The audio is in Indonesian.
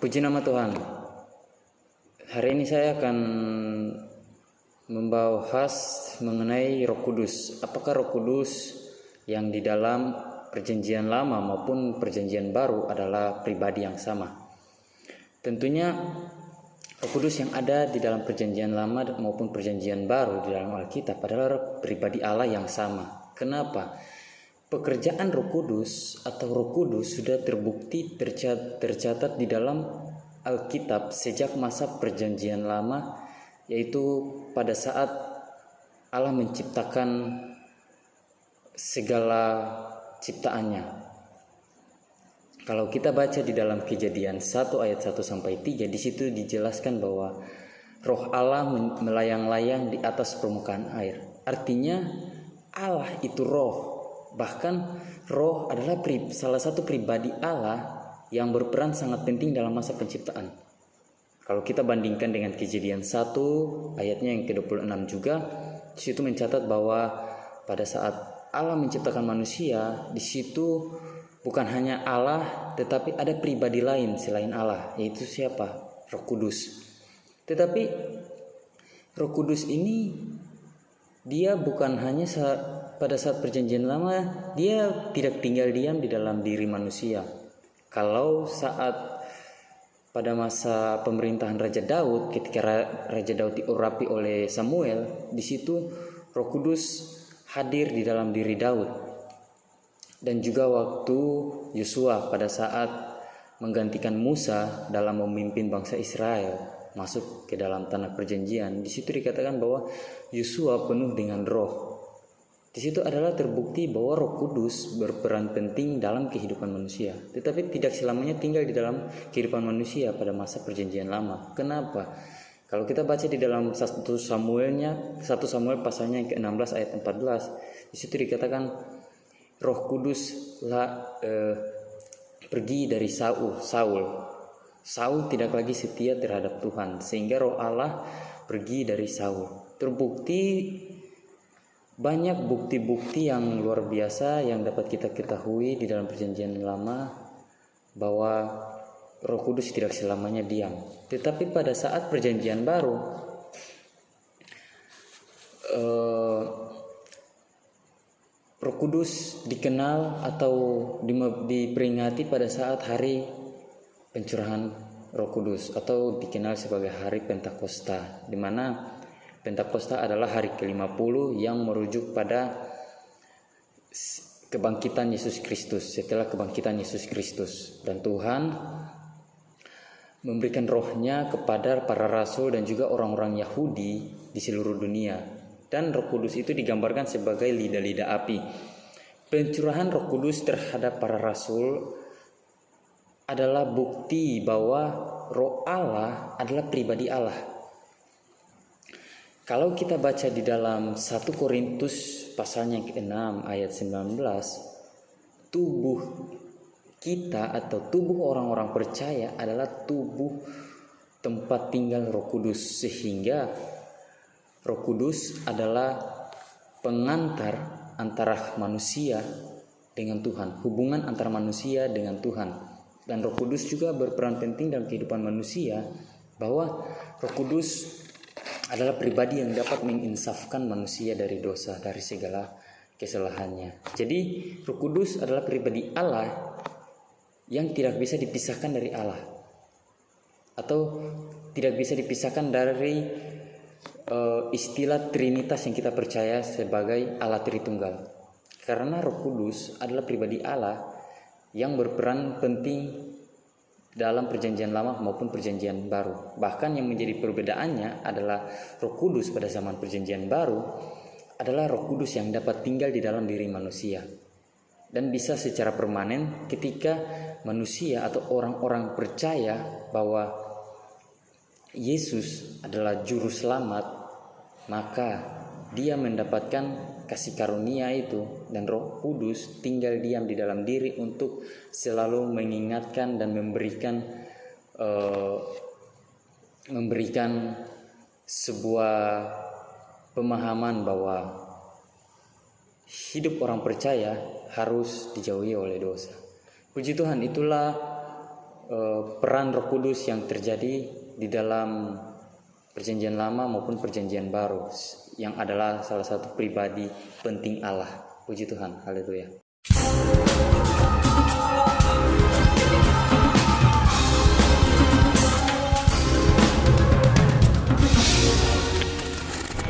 Puji nama Tuhan. Hari ini saya akan membahas mengenai Roh Kudus. Apakah Roh Kudus yang di dalam Perjanjian Lama maupun Perjanjian Baru adalah pribadi yang sama? Tentunya Roh Kudus yang ada di dalam Perjanjian Lama maupun Perjanjian Baru di dalam Alkitab adalah pribadi Allah yang sama. Kenapa? Pekerjaan Roh Kudus atau Roh Kudus sudah terbukti tercatat di dalam Alkitab sejak masa Perjanjian Lama, yaitu pada saat Allah menciptakan segala ciptaannya. Kalau kita baca di dalam Kejadian 1 ayat 1 sampai 3, di situ dijelaskan bahwa Roh Allah melayang-layang di atas permukaan air. Artinya Allah itu roh. Bahkan roh adalah salah satu pribadi Allah yang berperan sangat penting dalam masa penciptaan. Kalau kita bandingkan dengan Kejadian 1 ayatnya yang ke-26 juga, di situ mencatat bahwa pada saat Allah menciptakan manusia, di situ bukan hanya Allah tetapi ada pribadi lain selain Allah, yaitu siapa? Roh Kudus. Tetapi Roh Kudus ini dia bukan hanya pada saat Perjanjian Lama, dia tidak tinggal diam di dalam diri manusia. Kalau saat pada masa pemerintahan Raja Daud, ketika Raja Daud diurapi oleh Samuel, di situ Roh Kudus hadir di dalam diri Daud. Dan juga waktu Yosua pada saat menggantikan Musa dalam memimpin bangsa Israel masuk ke dalam tanah perjanjian, di situ dikatakan bahwa Yosua penuh dengan roh. Di situ adalah terbukti bahwa Roh Kudus berperan penting dalam kehidupan manusia, tetapi tidak selamanya tinggal di dalam kehidupan manusia pada masa Perjanjian Lama. Kenapa? Kalau kita baca di dalam 1 Samuel pasalnya yang ke-16 ayat 14, di situ dikatakan Roh Kudus pergi dari Saul. Saul tidak lagi setia terhadap Tuhan, sehingga Roh Allah pergi dari Saul. Terbukti banyak bukti-bukti yang luar biasa yang dapat kita ketahui di dalam Perjanjian Lama bahwa Roh Kudus tidak selamanya diam. Tetapi pada saat Perjanjian Baru, Roh Kudus dikenal atau diperingati pada saat hari pencurahan Roh Kudus atau dikenal sebagai hari Pentakosta, di mana Pentakosta adalah hari ke-50 yang merujuk pada kebangkitan Yesus Kristus. Setelah kebangkitan Yesus Kristus, dan Tuhan memberikan rohnya kepada para rasul dan juga orang-orang Yahudi di seluruh dunia. Dan Roh Kudus itu digambarkan sebagai lidah-lidah api. Pencurahan Roh Kudus terhadap para rasul adalah bukti bahwa Roh Allah adalah pribadi Allah. Kalau kita baca di dalam 1 Korintus pasalnya ke-6 ayat 19, tubuh kita atau tubuh orang-orang percaya adalah tubuh tempat tinggal Roh Kudus, sehingga Roh Kudus adalah pengantar antara manusia dengan Tuhan, hubungan antara manusia dengan Tuhan. Dan Roh Kudus juga berperan penting dalam kehidupan manusia, bahwa Roh Kudus adalah pribadi yang dapat menginsafkan manusia dari dosa, dari segala kesalahannya. Jadi Roh Kudus adalah pribadi Allah yang tidak bisa dipisahkan dari Allah, atau tidak bisa dipisahkan dari istilah Trinitas yang kita percaya sebagai Allah Tritunggal. Karena Roh Kudus adalah pribadi Allah yang berperan penting dalam Perjanjian Lama maupun Perjanjian Baru. Bahkan yang menjadi perbedaannya adalah Roh Kudus pada zaman Perjanjian Baru adalah Roh Kudus yang dapat tinggal di dalam diri manusia dan bisa secara permanen ketika manusia atau orang-orang percaya bahwa Yesus adalah juru selamat, maka dia mendapatkan kasih karunia itu, dan Roh Kudus tinggal diam di dalam diri untuk selalu mengingatkan dan memberikan sebuah pemahaman bahwa hidup orang percaya harus dijauhi oleh dosa. Puji Tuhan, itulah peran Roh Kudus yang terjadi di dalam Perjanjian Lama maupun Perjanjian Baru, yang adalah salah satu pribadi penting Allah. Puji Tuhan, haleluya.